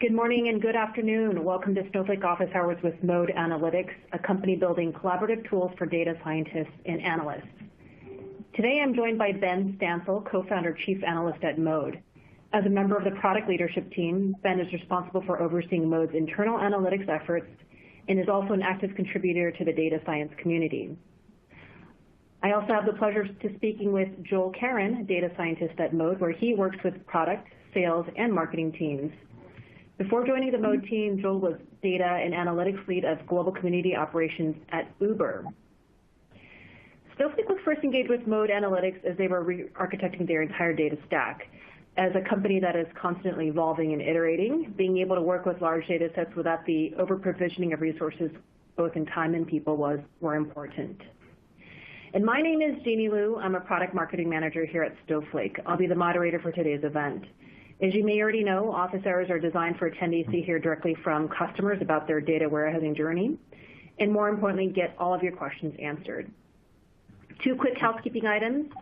Good morning and good afternoon. Welcome to Snowflake Office Hours with Mode Analytics, a company building collaborative tools for data scientists and analysts. Today I'm joined by Ben Stansel, co-founder chief analyst at Mode. As a member of the product leadership team, Ben is responsible for overseeing Mode's internal analytics efforts and is also an active contributor to the data science community. I also have the pleasure to speaking with Joel Caron, data scientist at Mode, where he works with product, sales, and marketing teams. Before joining the Mode team, Joel was data and analytics lead of global community operations at Uber. Snowflake was first engaged with Mode Analytics as they were re-architecting their entire data stack. As a company that is constantly evolving and iterating, being able to work with large data sets without the over-provisioning of resources, both in time and people, were important. And my name is Jeannie Liu. I'm a product marketing manager here at Snowflake. I'll be the moderator for today's event. As you may already know, office hours are designed for attendees to hear directly from customers about their data warehousing journey, and more importantly, get all of your questions answered. Two quick housekeeping items.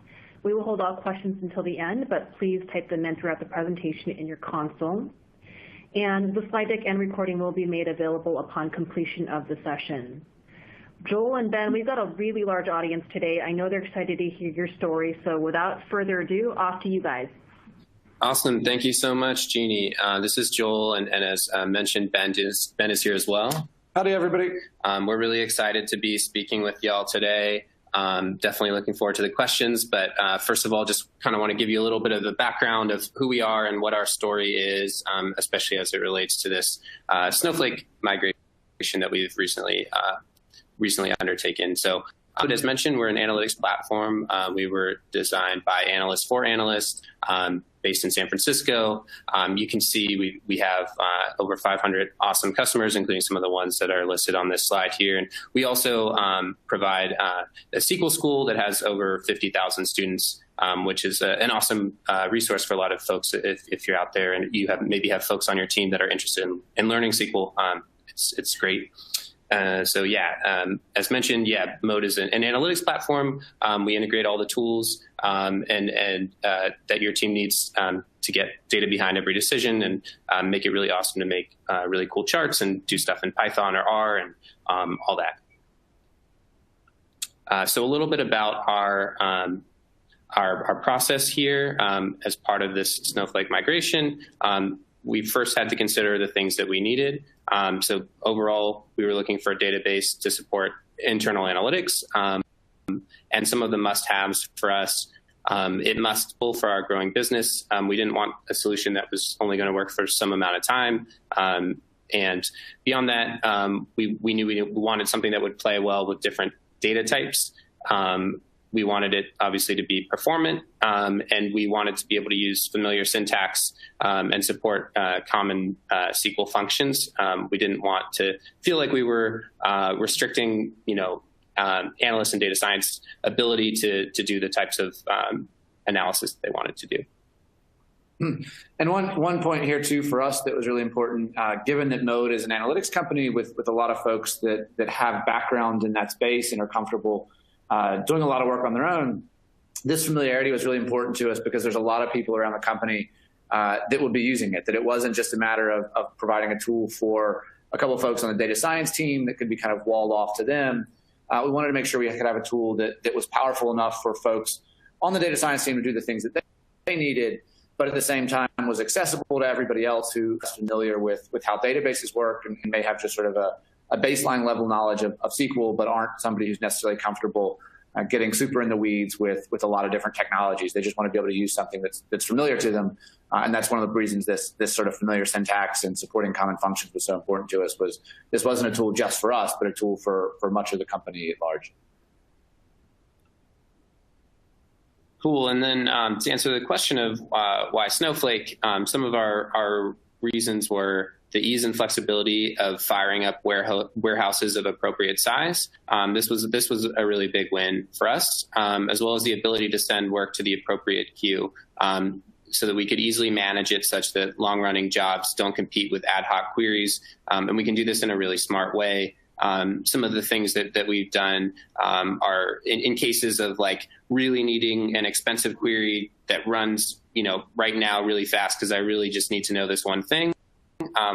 We will hold all questions until the end, but please type them in throughout the presentation in your console. And the slide deck and recording will be made available upon completion of the session. Joel and Ben, we've got a really large audience today. I know they're excited to hear your story, so without further ado, off to you guys. Awesome. Thank you so much, Jeannie. This is Joel, and as mentioned, Ben is here as well. Howdy, everybody. We're really excited to be speaking with y'all today. Definitely looking forward to the questions, but first of all, just kind of want to give you a little bit of the background of who we are and what our story is, especially as it relates to this Snowflake migration that we've recently undertaken. So as mentioned, we're an analytics platform. We were designed by analysts for analysts, based in San Francisco. You can see we have over 500 awesome customers, including some of the ones that are listed on this slide here. And we also provide a SQL school that has over 50,000 students, which is an awesome resource for a lot of folks if you're out there and you maybe have folks on your team that are interested in learning SQL. It's great. So yeah, as mentioned, Mode is an analytics platform. We integrate all the tools and that your team needs to get data behind every decision and make it really awesome to make really cool charts and do stuff in Python or R and all that. So a little bit about our process here as part of this Snowflake migration. We first had to consider the things that we needed. So overall, we were looking for a database to support internal analytics. And some of the must-haves for us, it must pull for our growing business. We didn't want a solution that was only going to work for some amount of time. And beyond that, we knew we wanted something that would play well with different data types. We wanted it obviously to be performant, and we wanted to be able to use familiar syntax and support common SQL functions. We didn't want to feel like we were restricting, analysts and data science ability to do the types of analysis that they wanted to do. And one point here too for us that was really important, given that Mode is an analytics company with a lot of folks that have background in that space and are comfortable doing a lot of work on their own, this familiarity was really important to us because there's a lot of people around the company that would be using it, that it wasn't just a matter of providing a tool for a couple of folks on the data science team that could be kind of walled off to them. We wanted to make sure we could have a tool that was powerful enough for folks on the data science team to do the things that they needed, but at the same time was accessible to everybody else who is familiar with how databases work and may have just sort of a baseline level knowledge of SQL, but aren't somebody who's necessarily comfortable getting super in the weeds with a lot of different technologies. They just want to be able to use something that's familiar to them. And that's one of the reasons this sort of familiar syntax and supporting common functions was so important to us. Was this wasn't a tool just for us, but a tool for much of the company at large. Cool. And then to answer the question of why Snowflake, some of our reasons were the ease and flexibility of firing up warehouses of appropriate size. This was a really big win for us, as well as the ability to send work to the appropriate queue, so that we could easily manage it such that long-running jobs don't compete with ad hoc queries. And we can do this in a really smart way. Some of the things that we've done are in cases of like really needing an expensive query that runs, right now really fast because I really just need to know this one thing.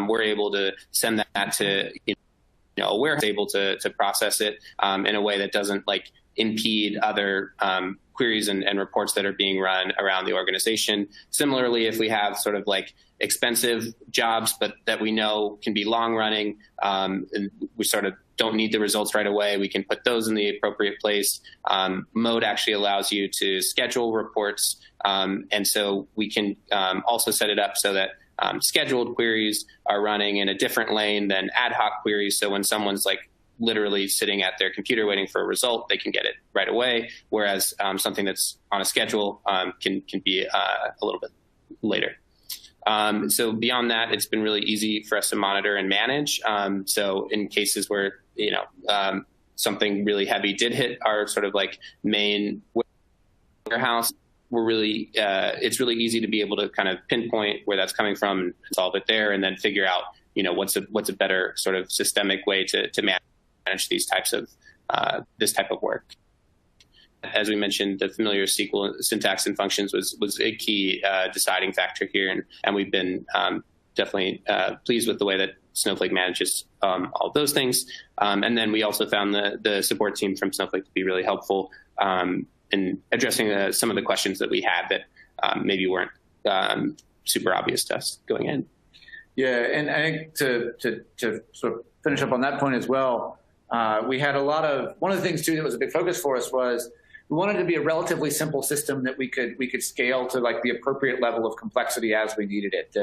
we're able to send that to, we're able to process it in a way that doesn't impede other queries and reports that are being run around the organization. Similarly, if we have sort of expensive jobs, but that we know can be long running, and we sort of don't need the results right away, we can put those in the appropriate place. Mode actually allows you to schedule reports. And so we can also set it up so that scheduled queries are running in a different lane than ad hoc queries. So when someone's literally sitting at their computer waiting for a result, they can get it right away. Whereas something that's on a schedule can be a little bit later. So beyond that, it's been really easy for us to monitor and manage. So in cases where, something really heavy did hit our sort of main warehouse, it's really easy to be able to kind of pinpoint where that's coming from and solve it there, and then figure out, what's a better sort of systemic way to manage these types of this type of work. As we mentioned, the familiar SQL syntax and functions was a key deciding factor here, and we've been definitely pleased with the way that Snowflake manages all of those things. And then we also found the support team from Snowflake to be really helpful in addressing some of the questions that we had that maybe weren't super obvious to us going in. Yeah, and I think to sort of finish up on that point as well, we had one of the things too that was a big focus for us was we wanted to be a relatively simple system that we could scale to the appropriate level of complexity as we needed it.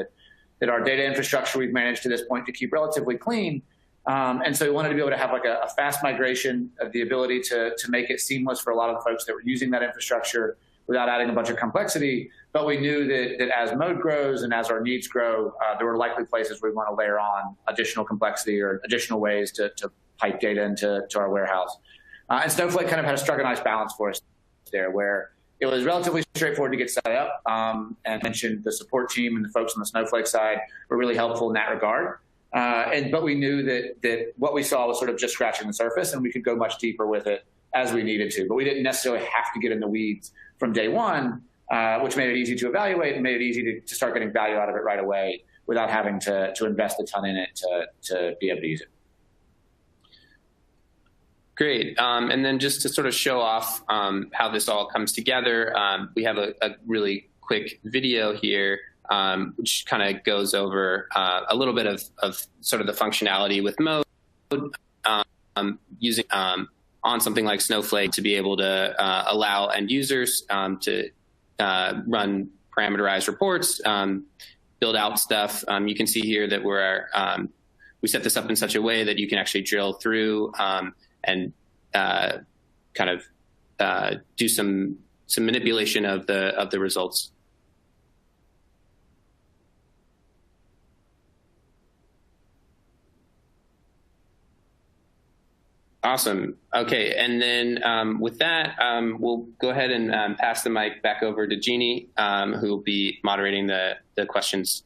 That our data infrastructure we've managed to this point to keep relatively clean. And so we wanted to be able to have a fast migration, of the ability to make it seamless for a lot of the folks that were using that infrastructure without adding a bunch of complexity. But we knew that as Mode grows and as our needs grow, there were likely places we want to layer on additional complexity or additional ways to pipe data into our warehouse. And Snowflake kind of had a struck a nice balance for us there, where it was relatively straightforward to get set up. And I mentioned the support team and the folks on the Snowflake side were really helpful in that regard. But we knew that what we saw was sort of just scratching the surface, and we could go much deeper with it as we needed to. But we didn't necessarily have to get in the weeds from day one, which made it easy to evaluate and made it easy to start getting value out of it right away without having to invest a ton in it to be able to use it. Great. And then just to sort of show off how this all comes together, we have a really quick video here, which kind of goes over a little bit of sort of the functionality with Mode, using on something like Snowflake to be able to allow end users to run parameterized reports, build out stuff. You can see here that we set this up in such a way that you can actually drill through and kind of do some manipulation of the results. Awesome. Okay, and then with that, we'll go ahead and pass the mic back over to Jeannie, who will be moderating the questions.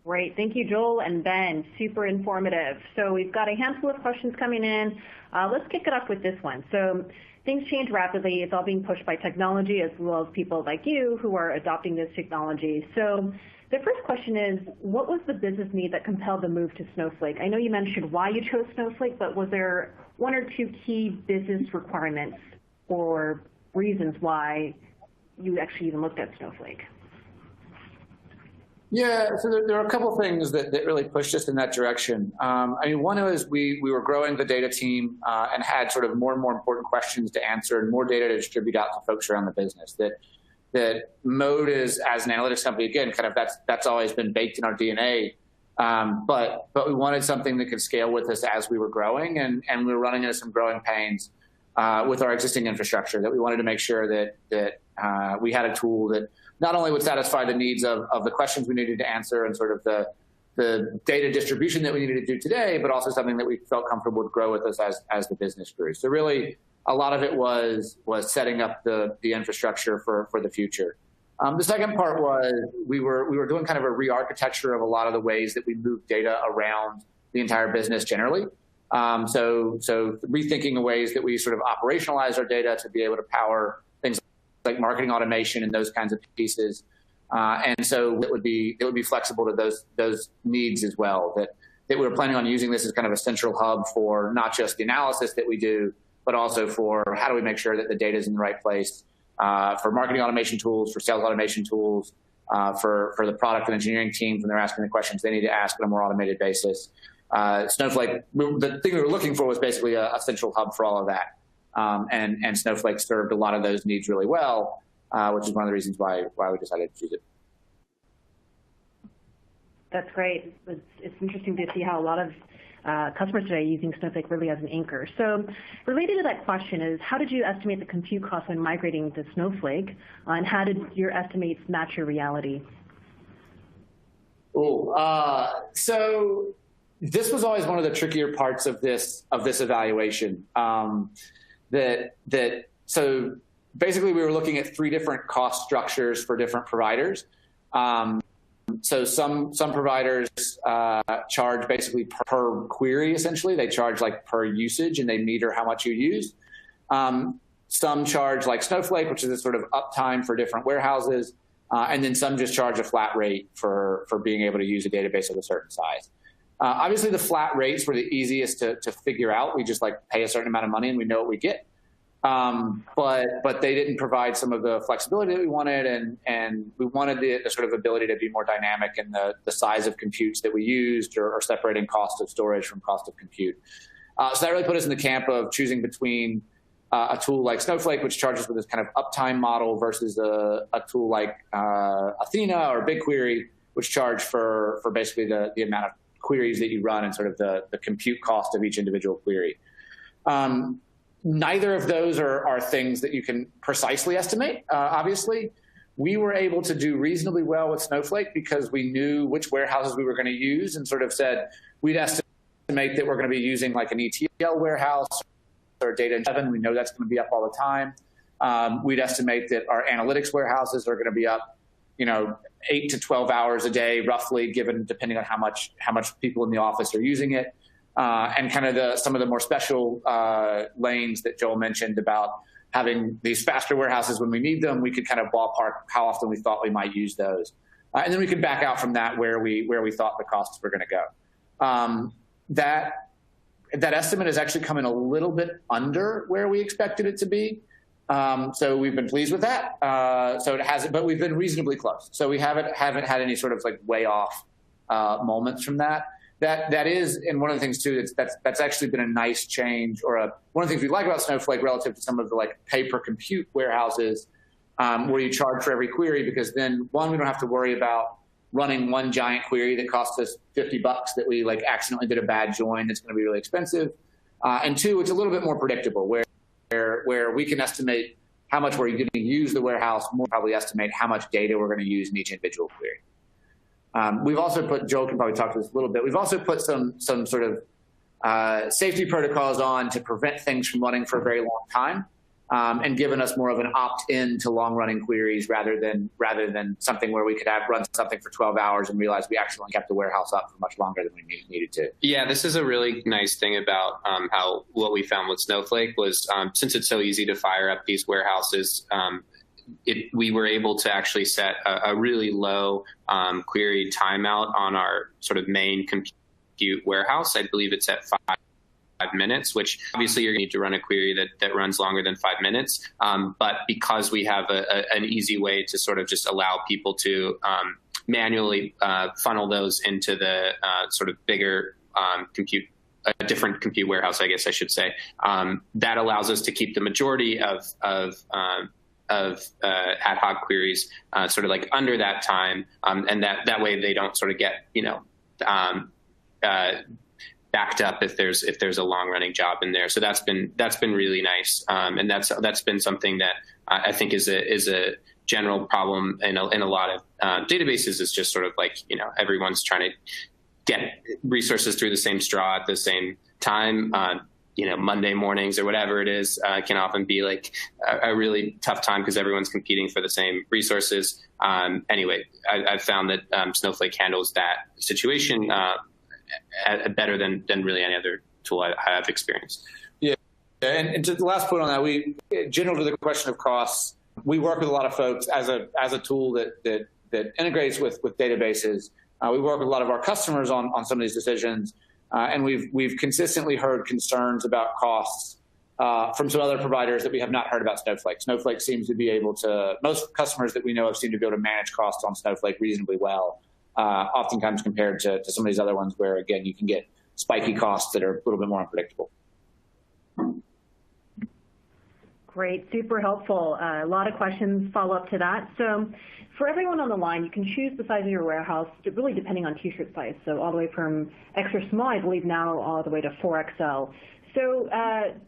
Great. Thank you, Joel and Ben. Super informative. So we've got a handful of questions coming in. Let's kick it off with this one. So things change rapidly. It's all being pushed by technology as well as people like you who are adopting this technology. So the first question is, what was the business need that compelled the move to Snowflake? I know you mentioned why you chose Snowflake, but was there one or two key business requirements or reasons why you actually even looked at Snowflake? Yeah, so there are a couple of things that really pushed us in that direction. I mean, one was we were growing the data team and had sort of more and more important questions to answer and more data to distribute out to folks around the business. That Mode is, as an analytics company, again, kind of that's always been baked in our DNA. But we wanted something that could scale with us as we were growing, and we were running into some growing pains with our existing infrastructure. That we wanted to make sure that we had a tool that not only would satisfy the needs of the questions we needed to answer and sort of the data distribution that we needed to do today, but also something that we felt comfortable would grow with us as the business grew. So really, a lot of it was setting up the infrastructure for the future. The second part was we were doing kind of a re-architecture of a lot of the ways that we move data around the entire business generally. So rethinking the ways that we sort of operationalize our data to be able to power things like marketing automation and those kinds of pieces. And so it would be flexible to those needs as well, that we were planning on using this as kind of a central hub for not just the analysis that we do, but also for how do we make sure that the data is in the right place, for marketing automation tools, for sales automation tools, for the product and engineering teams when they're asking the questions they need to ask on a more automated basis. Snowflake, the thing we were looking for was basically a central hub for all of that. And Snowflake served a lot of those needs really well, which is one of the reasons why we decided to choose it. That's great. It's interesting to see how a lot of customers today are using Snowflake really as an anchor. So related to that question is, how did you estimate the compute cost when migrating to Snowflake, and how did your estimates match your reality? So this was always one of the trickier parts of this evaluation. So basically, we were looking at 3 different cost structures for different providers. So some providers charge basically per query, essentially. They charge like per usage, and they meter how much you use. Some charge like Snowflake, which is a sort of uptime for different warehouses. And then some just charge a flat rate for being able to use a database of a certain size. Obviously, the flat rates were the easiest to figure out. We just like pay a certain amount of money and we know what we get. But they didn't provide some of the flexibility that we wanted, and we wanted the sort of ability to be more dynamic in the size of computes that we used, or separating cost of storage from cost of compute. So that really put us in the camp of choosing between a tool like Snowflake, which charges with this kind of uptime model, versus a tool like Athena or BigQuery, which charge for basically the amount of queries that you run and sort of the compute cost of each individual query. Neither of those are things that you can precisely estimate. Obviously, we were able to do reasonably well with Snowflake because we knew which warehouses we were going to use, and sort of said we'd estimate that we're going to be using like an ETL warehouse or data 7. We know that's going to be up all the time. We'd estimate that our analytics warehouses are going to be up, 8 to 12 hours a day, roughly, depending on how much people in the office are using it. And kind of some of the more special lanes that Joel mentioned about having these faster warehouses when we need them. We could kind of ballpark how often we thought we might use those. And then we could back out from that where we thought the costs were going to go. That estimate has actually come in a little bit under where we expected it to be. So we've been pleased with that. So it hasn't, but we've been reasonably close. So we haven't had any sort of like way off moments from that. That is, and one of the things too that's actually been a nice change, or one of the things we like about Snowflake relative to some of the like pay per compute warehouses, where you charge for every query, because then one, we don't have to worry about running one giant query that costs us $50 that we like accidentally did a bad join that's going to be really expensive, and 2, it's a little bit more predictable where we can estimate how much we're going to use the warehouse, more probably estimate how much data we're going to use in each individual query. We've also put, Joel can probably talk to this a little bit, we've also put some sort of safety protocols on to prevent things from running for a very long time, and given us more of an opt-in to long-running queries rather than something where we could run something for 12 hours and realize we actually kept the warehouse up for much longer than we needed to. Yeah, this is a really nice thing about what we found with Snowflake was, since it's so easy to fire up these warehouses, we were able to actually set a really low query timeout on our sort of main compute warehouse. I believe it's at 5 minutes, which obviously you're going to need to run a query that runs longer than 5 minutes. But because we have an easy way to sort of just allow people to manually funnel those into the sort of bigger a different compute warehouse, I guess I should say, that allows us to keep the majority of ad hoc queries sort of like under that time, and that way they don't sort of get backed up if there's a long running job in there. So that's been really nice, and that's been something that I think is a general problem in a lot of databases. Is just sort of like everyone's trying to get resources through the same straw at the same time. Monday mornings or whatever it is can often be like a really tough time because everyone's competing for the same resources. Anyway, I've found that Snowflake handles that situation better than really any other tool I've experienced. Yeah, and to the last point on that, general to the question of costs, we work with a lot of folks as a tool that that integrates with databases. We work with a lot of our customers on some of these decisions, and we've consistently heard concerns about costs from some other providers that we have not heard about Snowflake. Snowflake seems to be able to, most customers that we know of seem to be able to manage costs on Snowflake reasonably well, oftentimes compared to some of these other ones where, again, you can get spiky costs that are a little bit more unpredictable. Great, super helpful. A lot of questions follow up to that. So for everyone on the line, you can choose the size of your warehouse really depending on t-shirt size. So all the way from extra small, I believe now all the way to 4XL. So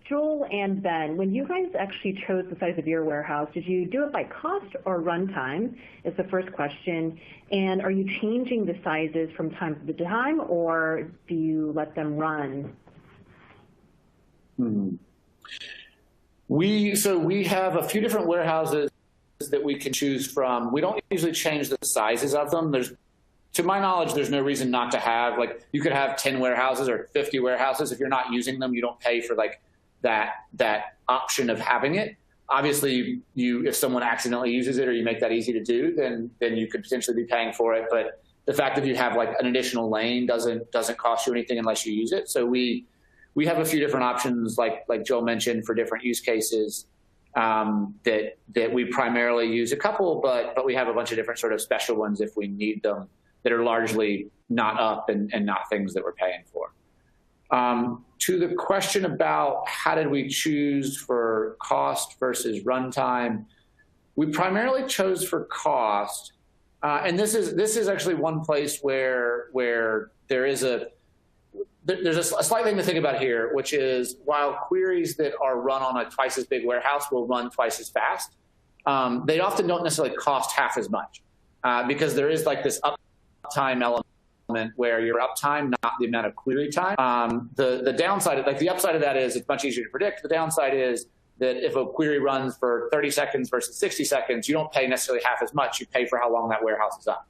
Joel and Ben, when you guys actually chose the size of your warehouse, did you do it by cost or runtime is the first question. And are you changing the sizes from time to time, or do you let them run? We have a few different warehouses that we can choose from. We don't usually change the sizes of them. To my knowledge, there's no reason not to have, like, you could have 10 warehouses or 50 warehouses. If you're not using them, you don't pay for like that option of having it. Obviously, if someone accidentally uses it or you make that easy to do, then you could potentially be paying for it. But the fact that you have like an additional lane doesn't cost you anything unless you use it. So we have a few different options, like Joel mentioned, for different use cases that we primarily use a couple, but we have a bunch of different sort of special ones if we need them that are largely not up and not things that we're paying for. To the question about how did we choose for cost versus runtime, we primarily chose for cost, and this is actually one place where there's a slight thing to think about here, which is while queries that are run on a twice as big warehouse will run twice as fast, they often don't necessarily cost half as much because there is like this uptime element where your uptime, not the amount of query time. The downside, like the upside of that is it's much easier to predict. The downside is that if a query runs for 30 seconds versus 60 seconds, you don't pay necessarily half as much. You pay for how long that warehouse is up.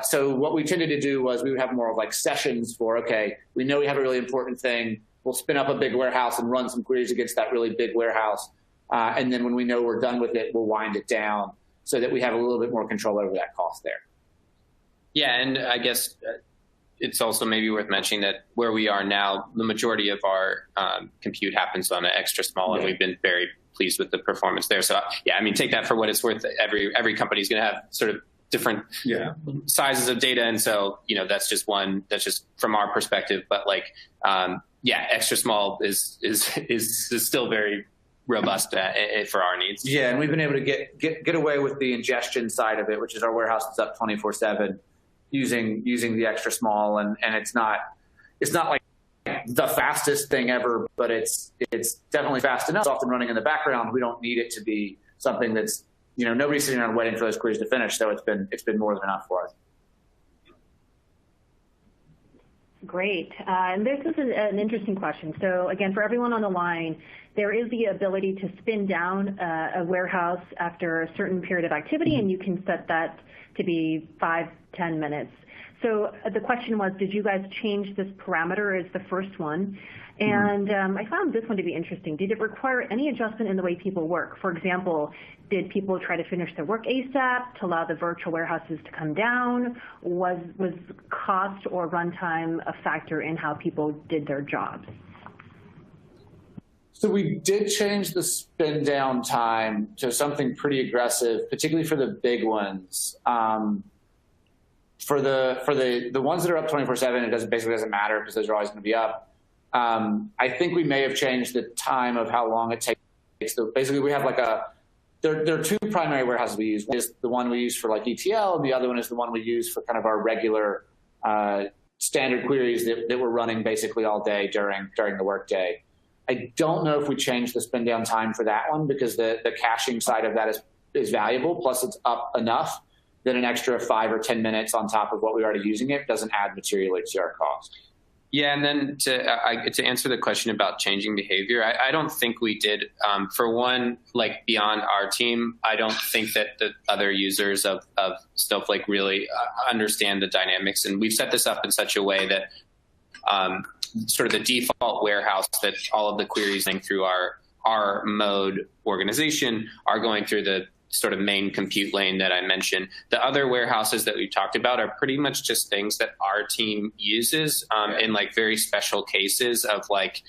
So what we tended to do was we would have more of like sessions for, okay, we know we have a really important thing. We'll spin up a big warehouse and run some queries against that really big warehouse. And then when we know we're done with it, we'll wind it down so that we have a little bit more control over that cost there. Yeah, and I guess it's also maybe worth mentioning that where we are now, the majority of our compute happens on an extra small, and we've been very pleased with the performance there. So yeah, I mean, take that for what it's worth. Every company is going to have sort of different sizes of data, and so that's just from our perspective. But like, extra small is still very robust for our needs. Yeah, and we've been able to get away with the ingestion side of it, which is our warehouse is up 24/7 using the extra small, and it's not like the fastest thing ever, but it's definitely fast enough. It's often running in the background. We don't need it to be something that's nobody's sitting around waiting for those queries to finish. So it's been more than enough for us. Great. And this is an interesting question. So again, for everyone on the line, there is the ability to spin down a warehouse after a certain period of activity, and you can set that to be 5-10 minutes. So the question was, did you guys change this parameter is the first one? And I found this one to be interesting. Did it require any adjustment in the way people work? For example, did people try to finish their work ASAP to allow the virtual warehouses to come down? Was cost or runtime a factor in how people did their jobs? So we did change the spin down time to something pretty aggressive, particularly for the big ones. For the ones that are up 24/7, it basically doesn't matter because those are always going to be up. I think we may have changed the time of how long it takes. So basically, we have like there are two primary warehouses we use. One is the one we use for like ETL, and the other one is the one we use for kind of our regular standard queries that we're running basically all day during the workday. I don't know if we changed the spin down time for that one because the caching side of that is valuable. Plus, it's up enough that an extra 5 or 10 minutes on top of what we're already using it doesn't add materially to our cost. Yeah, and then to answer the question about changing behavior, I don't think we did. For one, like beyond our team, I don't think that the other users of Snowflake really understand the dynamics. And we've set this up in such a way that sort of the default warehouse that all of the queries through our mode organization are going through the sort of main compute lane that I mentioned. The other warehouses that we've talked about are pretty much just things that our team uses in like very special cases of like,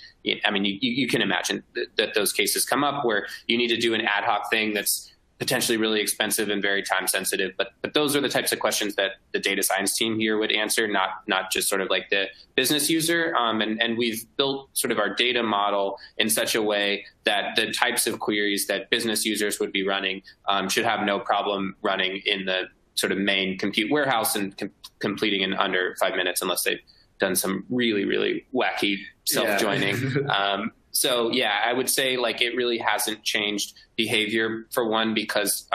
I mean, you can imagine that those cases come up where you need to do an ad hoc thing that's potentially really expensive and very time sensitive. But those are the types of questions that the data science team here would answer, not just sort of like the business user. And we've built sort of our data model in such a way that the types of queries that business users would be running should have no problem running in the sort of main compute warehouse and completing in under 5 minutes, unless they've done some really, really wacky self-joining. So yeah, I would say like it really hasn't changed behavior for one, because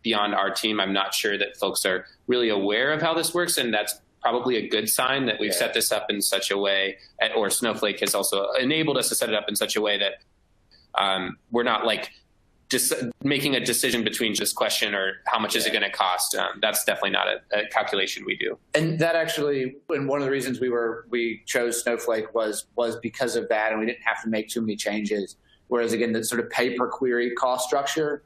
beyond our team, I'm not sure that folks are really aware of how this works. And that's probably a good sign that we've set this up in such a way, or Snowflake has also enabled us to set it up in such a way that we're not like just making a decision between just question or how much is it going to cost. That's definitely not a calculation we do. And that actually, and one of the reasons we chose Snowflake was because of that, and we didn't have to make too many changes. Whereas again, the sort of pay per query cost structure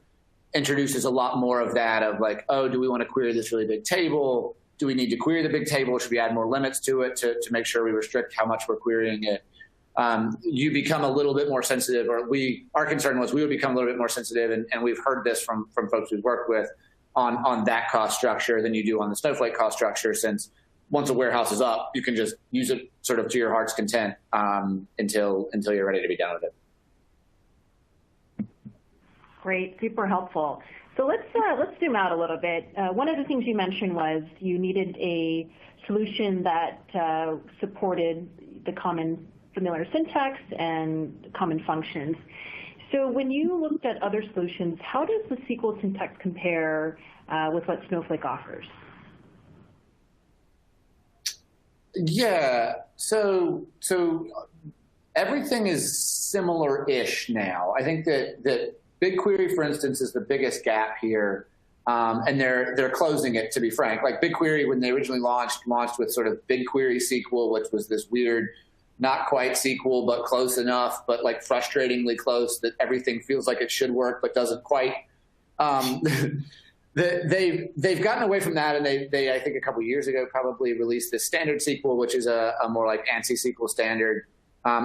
introduces a lot more of that of like, oh, do we want to query this really big table? Do we need to query the big table? Should we add more limits to it to make sure we restrict how much we're querying it? You become a little bit more sensitive, or our concern was we would become a little bit more sensitive, and we've heard this from folks we've worked with on that cost structure than you do on the Snowflake cost structure, since once a warehouse is up, you can just use it sort of to your heart's content until you're ready to be done with it. Great, super helpful. So let's zoom out a little bit. One of the things you mentioned was you needed a solution that supported the common familiar syntax and common functions. So when you looked at other solutions, how does the SQL syntax compare with what Snowflake offers? Yeah, so everything is similar-ish now. I think that BigQuery, for instance, is the biggest gap here, and they're closing it, to be frank. Like BigQuery, when they originally launched with sort of BigQuery SQL, which was this weird, not quite SQL, but close enough, but like frustratingly close that everything feels like it should work, but doesn't quite. They've gotten away from that, and they I think a couple years ago probably released this standard SQL, which is a more like ANSI SQL standard.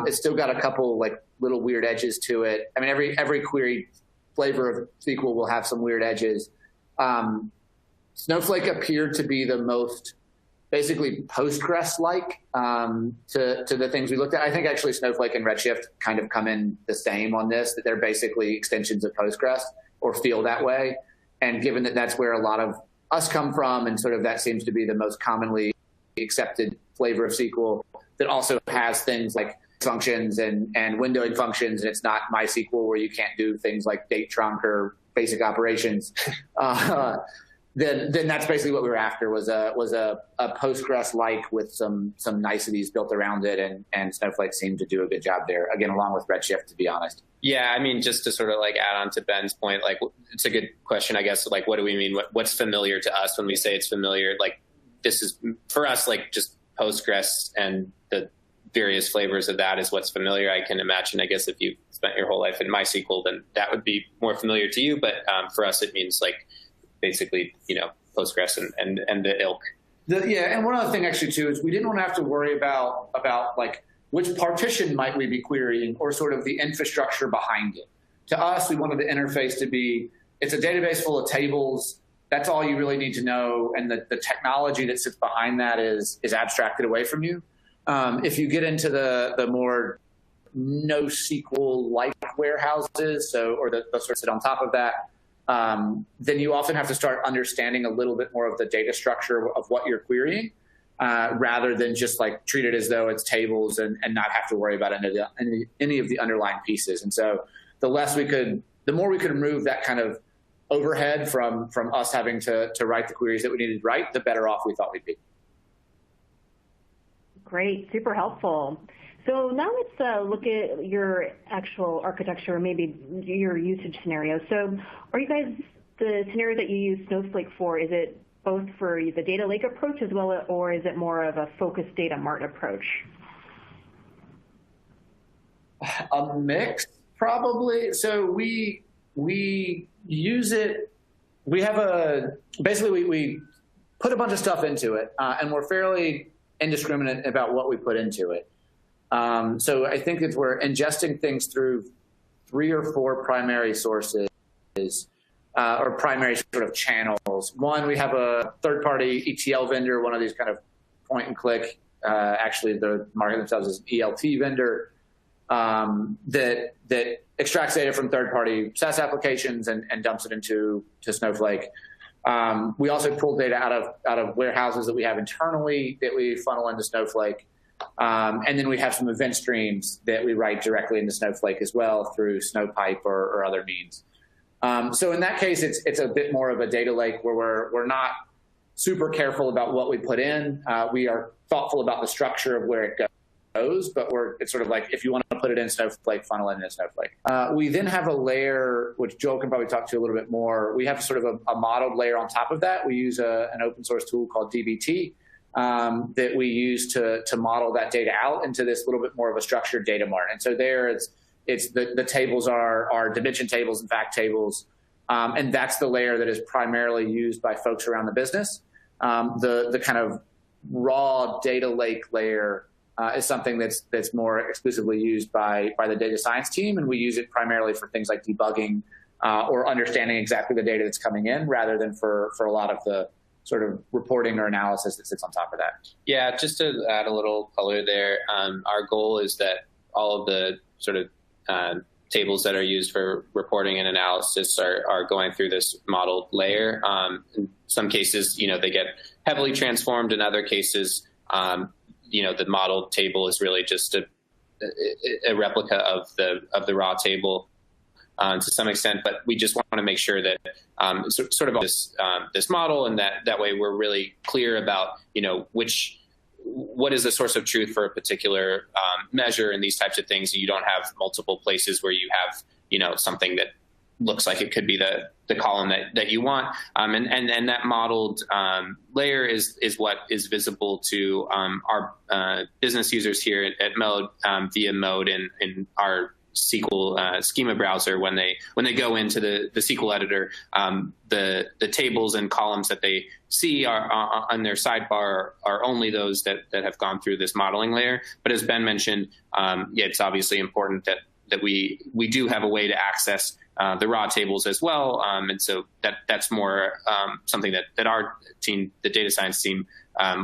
It's still got a couple like little weird edges to it. I mean, every query flavor of SQL will have some weird edges. Snowflake appeared to be the most basically Postgres-like to the things we looked at. I think actually Snowflake and Redshift kind of come in the same on this, that they're basically extensions of Postgres or feel that way. And given that that's where a lot of us come from, and sort of that seems to be the most commonly accepted flavor of SQL, that also has things like functions and windowing functions, and it's not MySQL where you can't do things like date trunc or basic operations. Then that's basically what we were after, was a Postgres-like with some niceties built around it, and Snowflake seemed to do a good job there, again, along with Redshift, to be honest. Yeah, I mean, just to sort of like add on to Ben's point, like it's a good question, I guess, like what do we mean? What's familiar to us when we say it's familiar? Like this is, for us, like just Postgres and the various flavors of that is what's familiar. I can imagine, I guess, if you've spent your whole life in MySQL, then that would be more familiar to you. But for us, it means like basically, Postgres and the ilk. And one other thing actually too is we didn't want to have to worry about like which partition might we be querying, or sort of the infrastructure behind it. To us, we wanted the interface to be, it's a database full of tables. That's all you really need to know, and the technology that sits behind that is abstracted away from you. If you get into the more NoSQL-like warehouses, or the sort of sit on top of that, then you often have to start understanding a little bit more of the data structure of what you're querying, rather than just like treat it as though it's tables and not have to worry about any of the underlying pieces. And so the more we could remove that kind of overhead from us having to write the queries that we needed to write, the better off we thought we'd be. Great, super helpful. So now let's look at your actual architecture, or maybe your usage scenario. So are you guys, the scenario that you use Snowflake for, is it both for the data lake approach as well, or is it more of a focused data mart approach? A mix, probably. So we use it we have basically we put a bunch of stuff into it, and we're fairly indiscriminate about what we put into it. So I think that we're ingesting things through 3 or 4 primary sources, or primary sort of channels. One, we have a third-party ETL vendor, one of these kind of point and click. Actually, the market themselves is ELT vendor that extracts data from third-party SaaS applications and dumps it into Snowflake. We also pull data out of warehouses that we have internally that we funnel into Snowflake. And then we have some event streams that we write directly into Snowflake as well through Snowpipe or other means. So in that case, it's a bit more of a data lake where we're not super careful about what we put in. We are thoughtful about the structure of where it goes, but it's sort of like, if you want to put it in Snowflake, funnel it into Snowflake. We then have a layer, which Joel can probably talk to you a little bit more. We have sort of a modeled layer on top of that. We use an open source tool called dbt that we use to model that data out into this little bit more of a structured data mart. And so there it's the tables are dimension tables and fact tables. And that's the layer that is primarily used by folks around the business. The kind of raw data lake layer is something that's more exclusively used by the data science team, and we use it primarily for things like debugging or understanding exactly the data that's coming in, rather than for a lot of the sort of reporting or analysis that sits on top of that. Yeah, just to add a little color there, our goal is that all of the sort of tables that are used for reporting and analysis are going through this modeled layer. In some cases, they get heavily transformed. In other cases, the modeled table is really just a replica of the raw table to some extent. But we just want to make sure that sort of this model, and that way we're really clear about what is the source of truth for a particular measure and these types of things. And you don't have multiple places where you have something that looks like it could be the column that you want. And that modeled layer is what is visible to our business users here at Mode via Mode in our SQL schema browser. When they go into the SQL editor, the tables and columns that they see are on their sidebar are only those that have gone through this modeling layer. But as Ben mentioned, it's obviously important that we do have a way to access the raw tables as well. And so that's more something that our team, the data science team,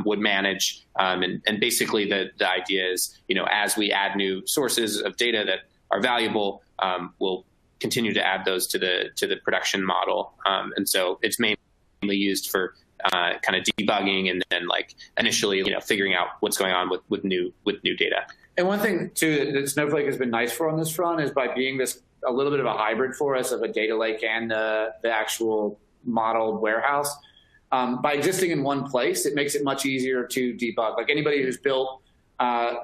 would manage. And basically the idea is, as we add new sources of data that are valuable, we'll continue to add those to the production model. And so it's mainly used for kind of debugging and then initially, figuring out what's going on with new data. And one thing too that Snowflake has been nice for on this front is by being a little bit of a hybrid for us of a data lake and the actual modeled warehouse. By existing in one place, it makes it much easier to debug. Like anybody who's built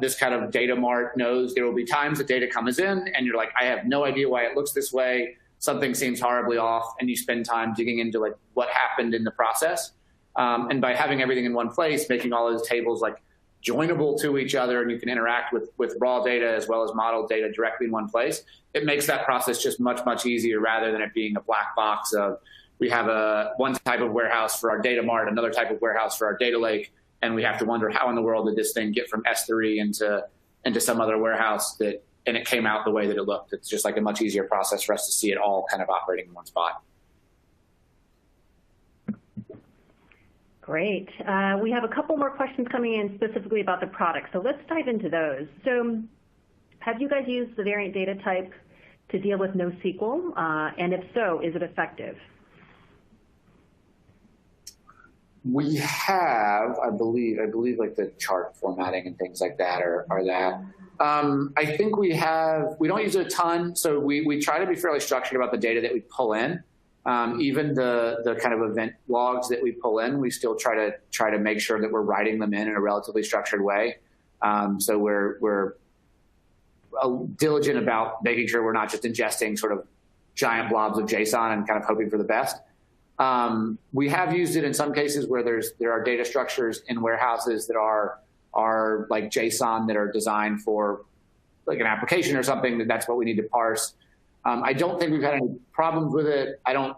this kind of data mart knows there will be times that data comes in and you're like, I have no idea why it looks this way. Something seems horribly off, and you spend time digging into what happened in the process. And by having everything in one place, making all those tables joinable to each other, and you can interact with raw data as well as modeled data directly in one place, it makes that process just much, much easier rather than it being a black box of we have one type of warehouse for our data mart, another type of warehouse for our data lake, and we have to wonder how in the world did this thing get from S3 into some other warehouse and it came out the way that it looked. It's just a much easier process for us to see it all kind of operating in one spot. Great. We have a couple more questions coming in specifically about the product, so let's dive into those. So have you guys used the variant data type to deal with NoSQL? And if so, is it effective? We have, I believe the chart formatting and things like that are that. I think we don't use it a ton, so we try to be fairly structured about the data that we pull in. Even the kind of event logs that we pull in, we still try to make sure that we're writing them in a relatively structured way. So we're diligent about making sure we're not just ingesting sort of giant blobs of JSON and kind of hoping for the best. We have used it in some cases where there are data structures in warehouses that are like JSON that are designed for an application or something that's what we need to parse. I don't think we've had any problems with it. I don't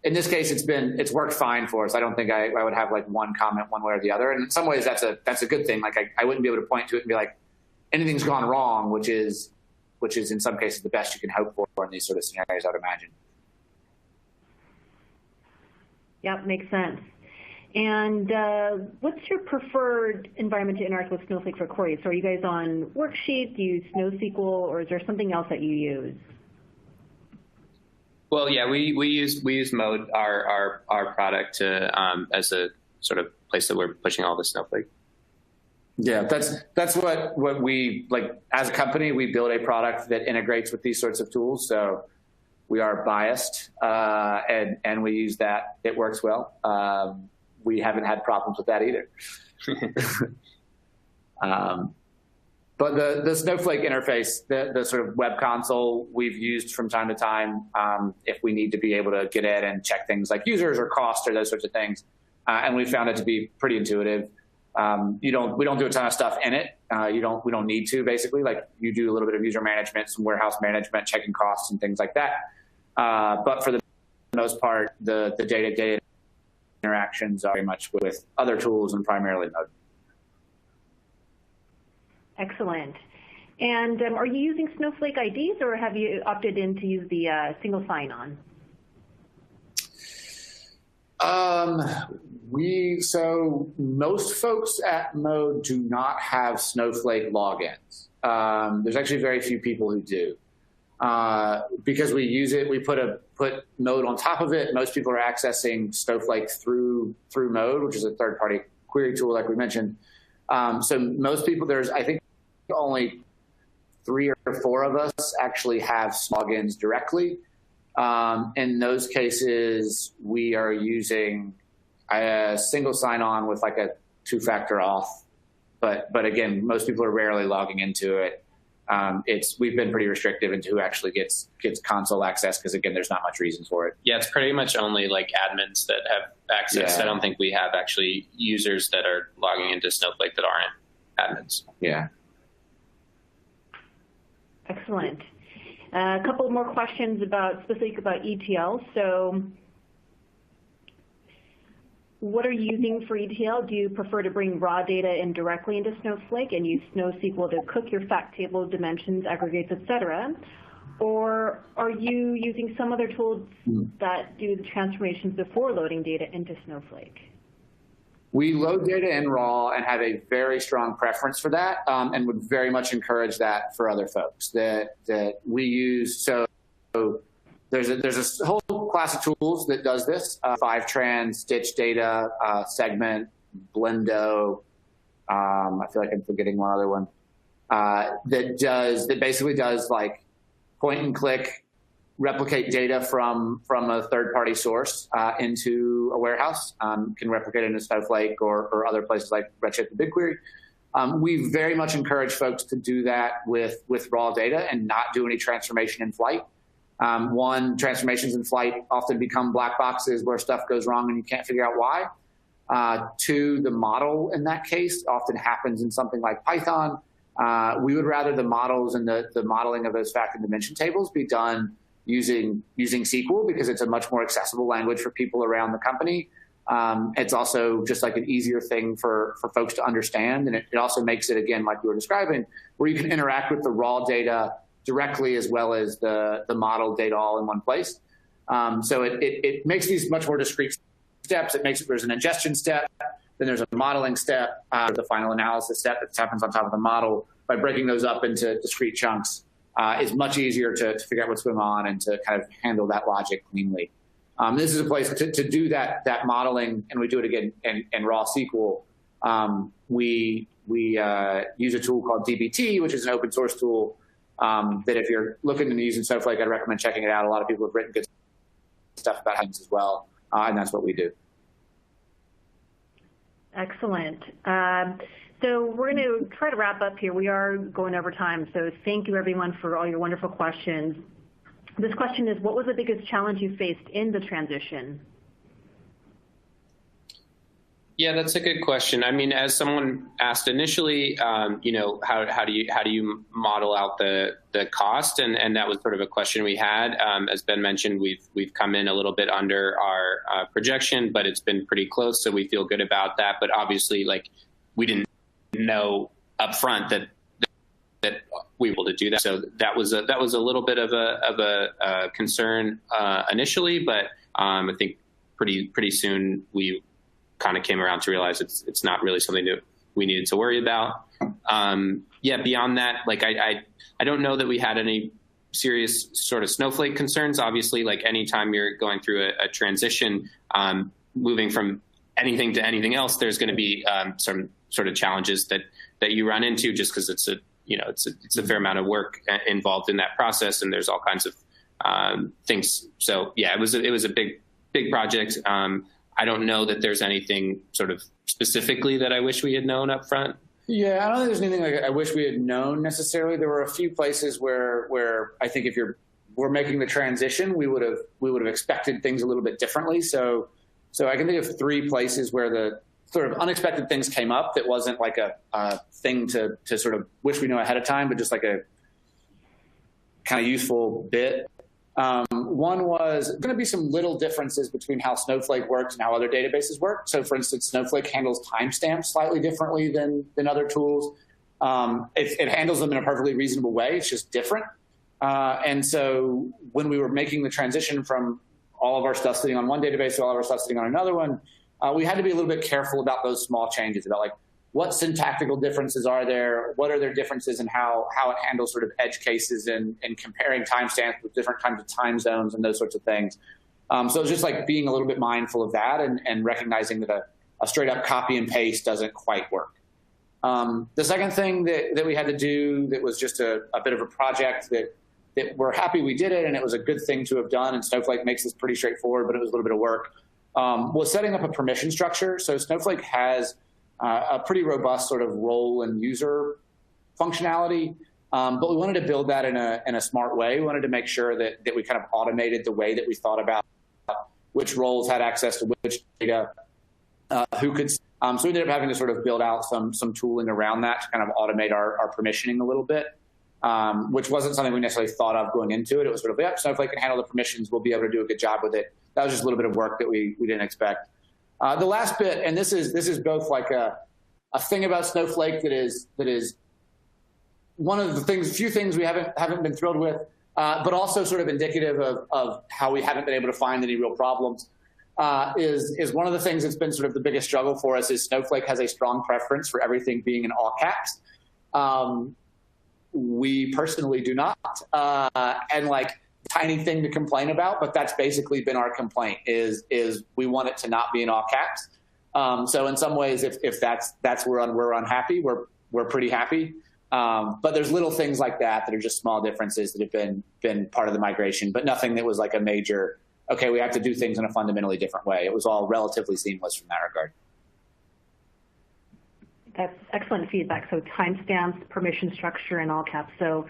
in this case, it's worked fine for us. I don't think I would have like one comment one way or the other. And in some ways, that's a good thing. Like I wouldn't be able to point to it and be like, anything's gone wrong, which is in some cases the best you can hope for in these sort of scenarios, I would imagine. Yep, makes sense. And what's your preferred environment to interact with Snowflake for queries? So are you guys on Worksheet, do you use NoSQL, or is there something else that you use? Well, yeah, we use Mode, our product, to as a sort of place that we're pushing all the Snowflake. Yeah, that's what we like as a company. We build a product that integrates with these sorts of tools. So we are biased, and we use that. It works well. We haven't had problems with that either. But the Snowflake interface, the sort of web console, we've used from time to time if we need to be able to get in and check things like users or cost or those sorts of things. And we found it to be pretty intuitive. We don't do a ton of stuff in it. We don't need to, basically. Like, you do a little bit of user management, some warehouse management, checking costs and things like that. But for the most part, the day-to-day interactions are very much with other tools and primarily Node. Excellent. And are you using Snowflake IDs, or have you opted in to use the single sign-on? So most folks at Mode do not have Snowflake logins. There's actually very few people who do. Because we use it, we put Mode on top of it. Most people are accessing Snowflake through Mode, which is a third-party query tool, like we mentioned. So most people, there's, I think, only 3 or 4 of us actually have logins directly. In those cases, we are using a single sign-on with like a 2-factor auth. But again, most people are rarely logging into it. We've been pretty restrictive into who actually gets console access, because again, there's not much reason for it. Yeah, it's pretty much only like admins that have access. Yeah. I don't think we have actually users that are logging into Snowflake that aren't admins. Yeah. Excellent. A couple more questions specific about ETL. So what are you using for ETL? Do you prefer to bring raw data in directly into Snowflake and use NoSQL to cook your fact table, dimensions, aggregates, etc.? Or are you using some other tools that do the transformations before loading data into Snowflake? We load data in raw and have a very strong preference for that, and would very much encourage that for other folks that we use. So there's a whole class of tools that does this: Fivetran, Stitch Data, Segment, Blendo. I feel like I'm forgetting one other one that basically does like point and click, replicate data from a third-party source into a warehouse. Can replicate it into Snowflake or other places like Redshift and BigQuery. We very much encourage folks to do that with raw data and not do any transformation in flight. One, transformations in flight often become black boxes where stuff goes wrong and you can't figure out why. 2, the model in that case often happens in something like Python. We would rather the models and the modeling of those fact and dimension tables be done using SQL, because it's a much more accessible language for people around the company. It's also just like an easier thing for folks to understand. And it also makes it, again, like we were describing, where you can interact with the raw data directly as well as the model data all in one place. So it makes these much more discrete steps. There's an ingestion step, then there's a modeling step, the final analysis step that happens on top of the model. By breaking those up into discrete chunks, it's much easier to figure out what's going on and to kind of handle that logic cleanly. This is a place to do that modeling, and we do it again in raw SQL. We use a tool called dbt, which is an open source tool that if you're looking into using Snowflake, I'd recommend checking it out. A lot of people have written good stuff about things as well, and that's what we do. Excellent. So we're going to try to wrap up here. We are going over time, so thank you, everyone, for all your wonderful questions. This question is, what was the biggest challenge you faced in the transition? Yeah, that's a good question. I mean, as someone asked initially, how do you model out the cost, and that was sort of a question we had. As Ben mentioned, we've come in a little bit under our projection, but it's been pretty close, so we feel good about that. But obviously, we didn't know upfront that we were able to do that, so that was a little bit of a concern initially, but I think pretty soon we kind of came around to realize it's not really something that we needed to worry about. Beyond that, I don't know that we had any serious sort of Snowflake concerns. Obviously, anytime you're going through a transition, moving from anything to anything else, there's going to be some sort of challenges that you run into, just because it's a fair amount of work involved in that process, and there's all kinds of things. So yeah, it was a big project. I don't know that there's anything sort of specifically that I wish we had known up front. Yeah, I don't think there's anything I wish we had known necessarily. There were a few places where I think if we're making the transition, we would have expected things a little bit differently. So I can think of 3 places where the sort of unexpected things came up that wasn't like a thing to sort of wish we knew ahead of time, but just like a kind of useful bit. One was going to be some little differences between how Snowflake works and how other databases work. So for instance, Snowflake handles timestamps slightly differently than other tools. It handles them in a perfectly reasonable way. It's just different. And so when we were making the transition from all of our stuff sitting on one database to all of our stuff sitting on another one, we had to be a little bit careful about those small changes, about what syntactical differences are there? What are their differences in how it handles sort of edge cases and comparing timestamps with different kinds of time zones and those sorts of things. So it's just being a little bit mindful of that and recognizing that a straight up copy and paste doesn't quite work. The second thing that we had to do that was just a bit of a project that we're happy we did it, and it was a good thing to have done, and Snowflake makes this pretty straightforward, but it was a little bit of work, was setting up a permission structure. So Snowflake has a pretty robust sort of role and user functionality, but we wanted to build that in a smart way. We wanted to make sure that we kind of automated the way that we thought about which roles had access to which data, who could. So we ended up having to sort of build out some tooling around that to kind of automate our permissioning a little bit, which wasn't something we necessarily thought of going into it. It was sort of, yep, Snowflake can handle the permissions. We'll be able to do a good job with it. That was just a little bit of work that we didn't expect. The last bit, and this is both a thing about Snowflake that is one of the few things we haven't been thrilled with, but also sort of indicative of how we haven't been able to find any real problems. Is one of the things that's been sort of the biggest struggle for us is Snowflake has a strong preference for everything being in all caps. We personally do not, and tiny thing to complain about, but that's basically been our complaint is we want it to not be in all caps. So in some ways, if that's where we're unhappy, we're pretty happy. But there's little things like that are just small differences that have been part of the migration, but nothing that was like a major, okay, we have to do things in a fundamentally different way. It was all relatively seamless from that regard. That's excellent feedback. So timestamps, permission structure, and all caps. So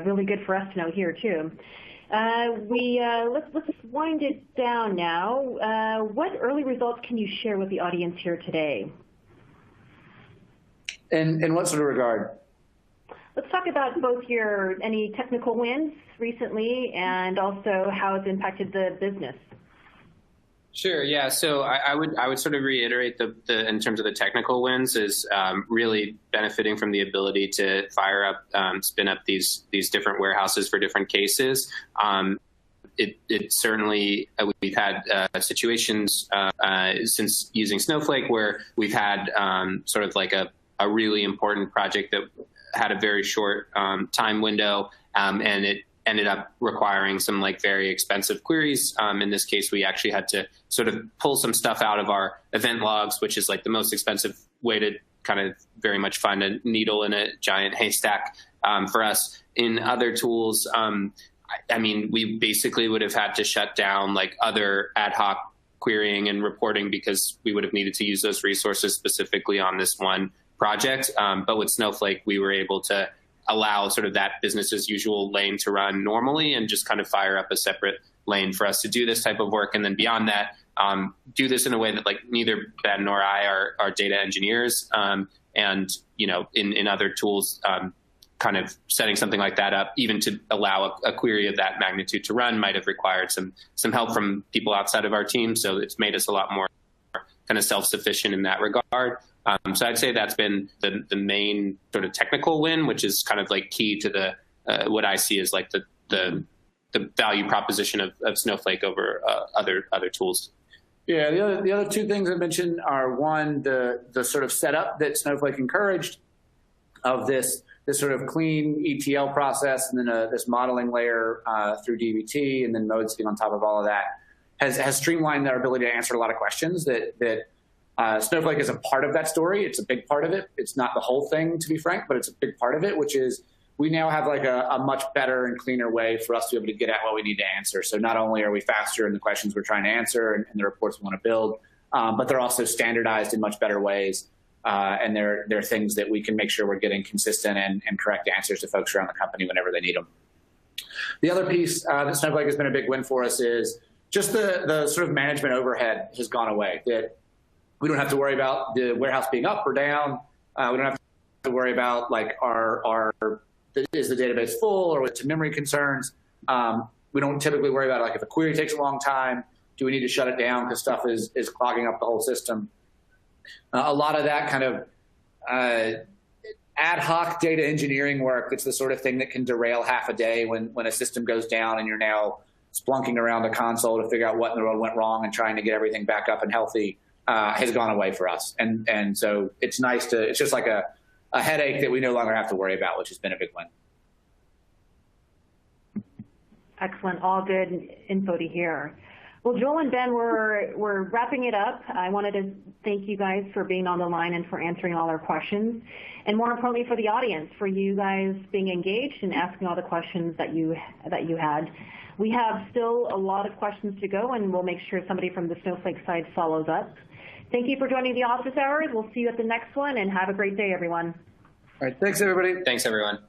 really good for us to know here too. Let's wind it down now. What early results can you share with the audience here today? In what sort of regard? Let's talk about both any technical wins recently and also how it's impacted the business. Sure. Yeah. So I would sort of reiterate the in terms of the technical wins is really benefiting from the ability to fire up, spin up these different warehouses for different cases. It certainly we've had situations since using Snowflake where we've had sort of like a really important project that had a very short time window, and it ended up requiring some very expensive queries. In this case, we actually had to sort of pull some stuff out of our event logs, which is the most expensive way to kind of very much find a needle in a giant haystack for us. In other tools, I mean, we basically would have had to shut down other ad hoc querying and reporting because we would have needed to use those resources specifically on this one project. But with Snowflake, we were able to allow sort of that business as usual lane to run normally and just kind of fire up a separate lane for us to do this type of work. And then beyond that, do this in a way that like neither Ben nor I are data engineers. And, you know, in other tools, kind of setting something like that up, even to allow a query of that magnitude to run, might have required some help from people outside of our team. So it's made us a lot more kind of self-sufficient in that regard. So I'd say that's been the main sort of technical win, which is kind of like key to the what I see as like the value proposition of Snowflake over other tools. Yeah, the other two things I mentioned are, one, the sort of setup that Snowflake encouraged of this sort of clean ETL process, and then this modeling layer through dbt, and then mode skin on top of all of that has streamlined our ability to answer a lot of questions that Snowflake is a part of that story. It's a big part of it. It's not the whole thing, to be frank, but it's a big part of it, which is we now have like a much better and cleaner way for us to be able to get at what we need to answer. So not only are we faster in the questions we're trying to answer and the reports we want to build, but they're also standardized in much better ways. And they're things that we can make sure we're getting consistent and correct answers to folks around the company whenever they need them. The other piece that Snowflake has been a big win for us is just the sort of management overhead has gone away. That we don't have to worry about the warehouse being up or down. We don't have to worry about like is the database full or to memory concerns. We don't typically worry about like if a query takes a long time, do we need to shut it down because stuff is clogging up the whole system. A lot of that kind of ad hoc data engineering work, it's the sort of thing that can derail half a day when a system goes down and you're now splunking around the console to figure out what in the world went wrong and trying to get everything back up and healthy, has gone away for us. And so it's nice it's just like a headache that we no longer have to worry about, which has been a big win. Excellent. All good info to hear. Well, Joel and Ben, we're wrapping it up. I wanted to thank you guys for being on the line and for answering all our questions. And more importantly for the audience, for you guys being engaged and asking all the questions that you had. We have still a lot of questions to go, and we'll make sure somebody from the Snowflake side follows up. Thank you for joining the office hours. We'll see you at the next one, and have a great day, everyone. All right. Thanks, everybody. Thanks, everyone.